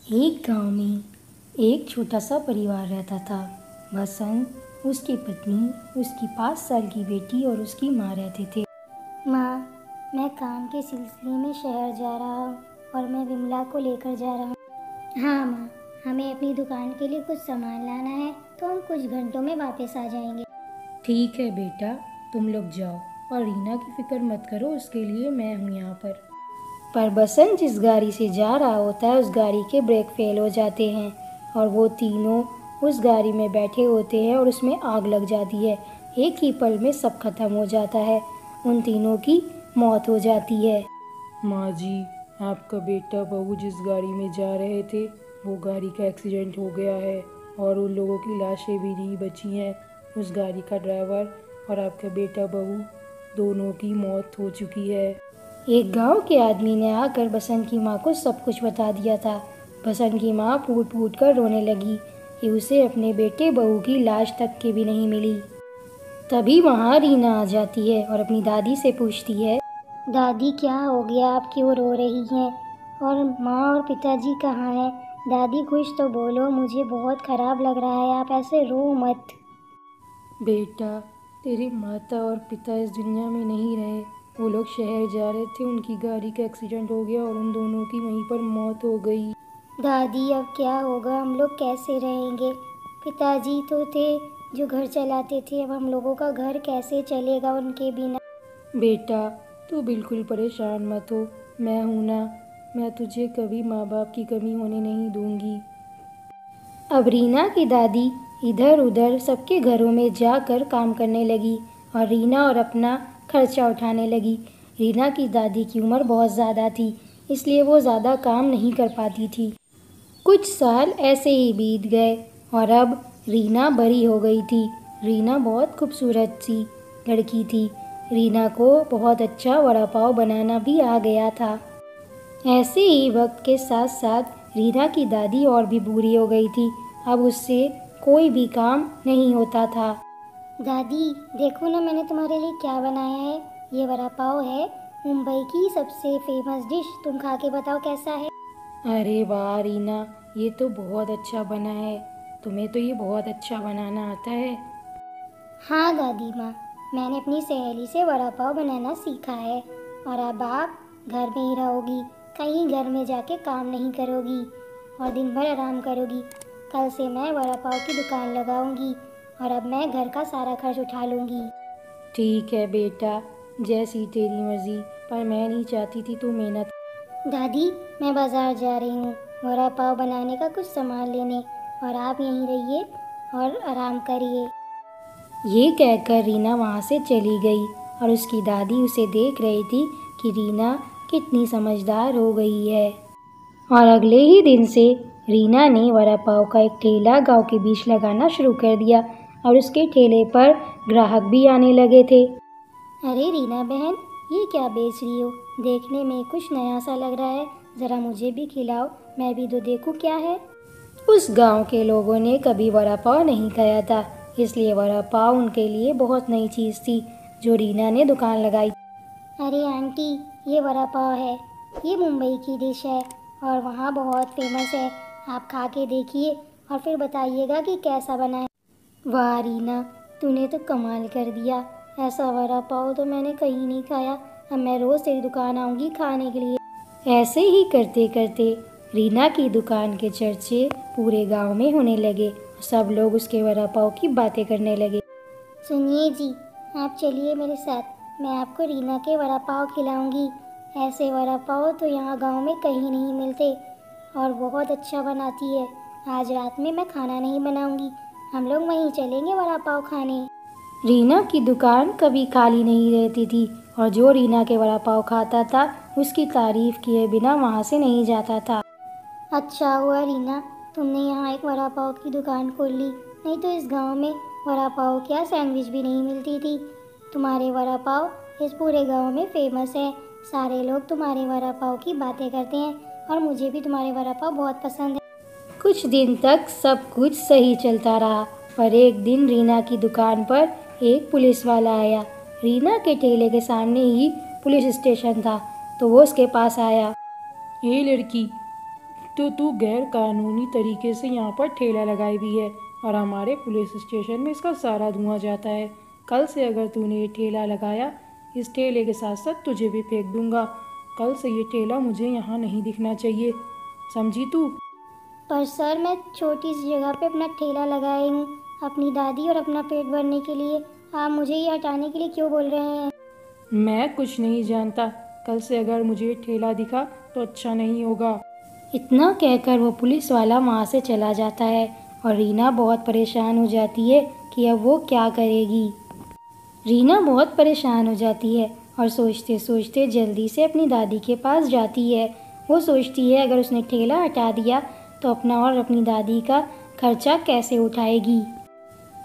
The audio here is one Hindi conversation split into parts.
एक गांव में एक छोटा सा परिवार रहता था। बसंत, उसकी पत्नी, उसकी 5 साल की बेटी और उसकी माँ रहते थे। माँ, मैं काम के सिलसिले में शहर जा रहा हूँ और मैं विमला को लेकर जा रहा हूँ। हाँ माँ, हमें अपनी दुकान के लिए कुछ सामान लाना है तो हम कुछ घंटों में वापस आ जाएंगे। ठीक है बेटा, तुम लोग जाओ और रीना की फिक्र मत करो, उसके लिए मैं हूँ यहाँ पर बसंत जिस गाड़ी से जा रहा होता है उस गाड़ी के ब्रेक फेल हो जाते हैं और वो तीनों उस गाड़ी में बैठे होते हैं और उसमें आग लग जाती है। एक ही पल में सब खत्म हो जाता है। उन तीनों की मौत हो जाती है। माँ जी, आपका बेटा बहू जिस गाड़ी में जा रहे थे वो गाड़ी का एक्सीडेंट हो गया है और उन लोगों की लाशें भी नहीं बची हैं। उस गाड़ी का ड्राइवर और आपका बेटा बहू दोनों की मौत हो चुकी है। एक गांव के आदमी ने आकर बसंत की माँ को सब कुछ बता दिया था। बसंत की माँ फूट फूट कर रोने लगी कि उसे अपने बेटे बहू की लाश तक की भी नहीं मिली। तभी वहाँ रीना आ जाती है और अपनी दादी से पूछती है, दादी, क्या हो गया? आप क्यों रो रही हैं? और माँ और पिताजी कहाँ हैं? दादी, कुछ तो बोलो, मुझे बहुत खराब लग रहा है, आप ऐसे रो मत। बेटा, तेरे माता और पिता इस दुनिया में नहीं रहे। वो लोग शहर जा रहे थे, उनकी गाड़ी का एक्सीडेंट हो गया और उन दोनों की वहीं पर मौत हो गई। दादी, अब क्या होगा? हम लोग कैसे रहेंगे? पिताजी तो थे जो घर चलाते थे, अब हम लोगों का घर कैसे चलेगा उनके बिना? बेटा, तू बिल्कुल परेशान मत हो, मैं हूं ना। मैं तुझे कभी माँ बाप की कमी होने नहीं दूंगी। अब रीना की दादी इधर उधर सबके घरों में जाकर काम करने लगी और रीना और अपना खर्चा उठाने लगी। रीना की दादी की उम्र बहुत ज़्यादा थी, इसलिए वो ज़्यादा काम नहीं कर पाती थी। कुछ साल ऐसे ही बीत गए और अब रीना बड़ी हो गई थी। रीना बहुत खूबसूरत सी लड़की थी। रीना को बहुत अच्छा वड़ा पाव बनाना भी आ गया था। ऐसे ही वक्त के साथ साथ रीना की दादी और भी बूढ़ी हो गई थी। अब उससे कोई भी काम नहीं होता था। दादी, देखो ना, मैंने तुम्हारे लिए क्या बनाया है। ये वड़ा पाव है, मुंबई की सबसे फेमस डिश। तुम खा के बताओ कैसा है। अरे वाह रीना, ये तो बहुत अच्छा बना है। तुम्हें तो ये बहुत अच्छा बनाना आता है। हाँ दादी माँ, मैंने अपनी सहेली से वड़ा पाव बनाना सीखा है। और अब आप घर में ही रहोगी, कहीं घर में जाके काम नहीं करोगी और दिन भर आराम करोगी। कल से मैं वड़ा पाव की दुकान लगाऊंगी और अब मैं घर का सारा खर्च उठा लूंगी। ठीक है बेटा, जैसी तेरी मर्जी, पर मैं नहीं चाहती थी तू मेहनत। दादी, मैं बाजार जा रही हूँ वड़ा पाव बनाने का कुछ सामान लेने, और आप यहीं रहिए और आराम करिए। ये कहकर रीना वहाँ से चली गई और उसकी दादी उसे देख रही थी कि रीना कितनी समझदार हो गई है। और अगले ही दिन से रीना ने वड़ा पाव का एक ठेला गांव के बीच लगाना शुरू कर दिया और उसके ठेले पर ग्राहक भी आने लगे थे। अरे रीना बहन, ये क्या बेच रही हो? देखने में कुछ नया सा लग रहा है, ज़रा मुझे भी खिलाओ, मैं भी तो देखूं क्या है। उस गांव के लोगों ने कभी वड़ा पाव नहीं खाया था, इसलिए वड़ा पाव उनके लिए बहुत नई चीज़ थी जो रीना ने दुकान लगाई। अरे आंटी, ये वड़ा पाव है, ये मुंबई की डिश है और वहाँ बहुत फेमस है। आप खा के देखिए और फिर बताइएगा कि कैसा बना है। वाह रीना, तूने तो कमाल कर दिया। ऐसा वड़ा पाव तो मैंने कहीं नहीं खाया। अब मैं रोज़ तेरी दुकान आऊँगी खाने के लिए। ऐसे ही करते करते रीना की दुकान के चर्चे पूरे गांव में होने लगे। सब लोग उसके वड़ा पाव की बातें करने लगे। सुनिए जी, आप चलिए मेरे साथ, मैं आपको रीना के वड़ा पाव खिलाऊंगी। ऐसे वड़ा पाव तो यहाँ गांव में कहीं नहीं मिलते और बहुत अच्छा बनाती है। आज रात में मैं खाना नहीं बनाऊंगी, हम लोग वहीं चलेंगे वड़ा पाव खाने। रीना की दुकान कभी खाली नहीं रहती थी और जो रीना के वड़ा पाव खाता था उसकी तारीफ किए बिना वहाँ से नहीं जाता था। अच्छा हुआ रीना, तुमने यहाँ एक वड़ा पाव की दुकान खोल ली, नहीं तो इस गांव में वड़ा पाव क्या सैंडविच भी नहीं मिलती थी। तुम्हारे वड़ा पाव इस पूरे गांव में फेमस है। सारे लोग तुम्हारे वड़ा पाव की बातें करते हैं और मुझे भी तुम्हारे वड़ा पाव बहुत पसंद है। कुछ दिन तक सब कुछ सही चलता रहा, पर एक दिन रीना की दुकान पर एक पुलिस वाला आया। रीना के ठेले के सामने ही पुलिस स्टेशन था, तो वो उसके पास आया। ये लड़की, तो तू गैर कानूनी तरीके से यहाँ पर ठेला लगाई भी है और हमारे पुलिस स्टेशन में इसका सारा धुआं जाता है। कल से अगर तूने ये ठेला लगाया, इस ठेले के साथ साथ तुझे भी फेंक दूंगा। कल से ये ठेला मुझे यहाँ नहीं दिखना चाहिए, समझी तू? पर सर, मैं छोटी सी जगह पे अपना ठेला लगाई हूँ अपनी दादी और अपना पेट भरने के लिए। आप मुझे ये हटाने के लिए क्यों बोल रहे हैं? मैं कुछ नहीं जानता। कल से अगर मुझे ठेला दिखा तो अच्छा नहीं होगा। इतना कहकर वो पुलिस वाला वहाँ से चला जाता है और रीना बहुत परेशान हो जाती है कि अब वो क्या करेगी। रीना बहुत परेशान हो जाती है और सोचते सोचते जल्दी से अपनी दादी के पास जाती है। वो सोचती है अगर उसने ठेला हटा दिया तो अपना और अपनी दादी का खर्चा कैसे उठाएगी।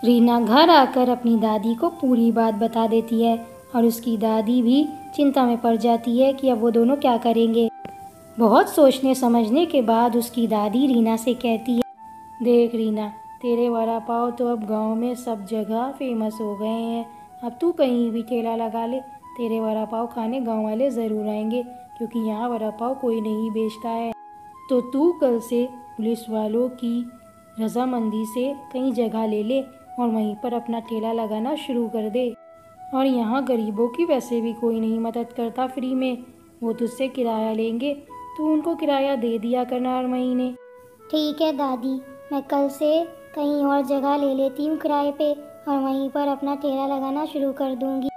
रीना घर आकर अपनी दादी को पूरी बात बता देती है और उसकी दादी भी चिंता में पड़ जाती है कि अब वो दोनों क्या करेंगे। बहुत सोचने समझने के बाद उसकी दादी रीना से कहती है, देख रीना, तेरे वड़ा पाव तो अब गांव में सब जगह फेमस हो गए हैं। अब तू कहीं भी ठेला लगा ले, तेरे वड़ा पाव खाने गांव वाले ज़रूर आएंगे, क्योंकि यहाँ वड़ा पाव कोई नहीं बेचता है। तो तू कल से पुलिस वालों की रजामंदी से कहीं जगह ले ले और वहीं पर अपना ठेला लगाना शुरू कर दे। और यहाँ गरीबों की वैसे भी कोई नहीं मदद करता फ्री में, वो तुझसे किराया लेंगे, तू उनको किराया दे दिया करना हर महीने। ठीक है दादी, मैं कल से कहीं और जगह ले लेती हूँ किराए पे और वहीं पर अपना ठेला लगाना शुरू कर दूँगी।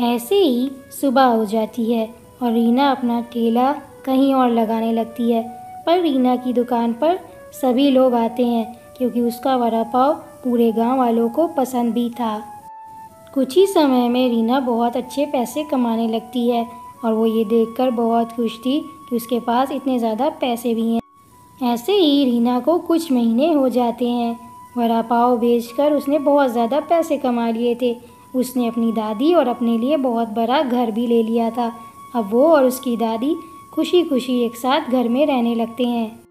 ऐसे ही सुबह हो जाती है और रीना अपना ठेला कहीं और लगाने लगती है। पर रीना की दुकान पर सभी लोग आते हैं क्योंकि उसका वड़ा पाव पूरे गांव वालों को पसंद भी था। कुछ ही समय में रीना बहुत अच्छे पैसे कमाने लगती है और वो ये देखकर बहुत खुश थी कि उसके पास इतने ज़्यादा पैसे भी हैं। ऐसे ही रीना को कुछ महीने हो जाते हैं। वड़ा पाव बेचकर उसने बहुत ज़्यादा पैसे कमा लिए थे। उसने अपनी दादी और अपने लिए बहुत बड़ा घर भी ले लिया था। अब वो और उसकी दादी खुशी खुशी एक साथ घर में रहने लगते हैं।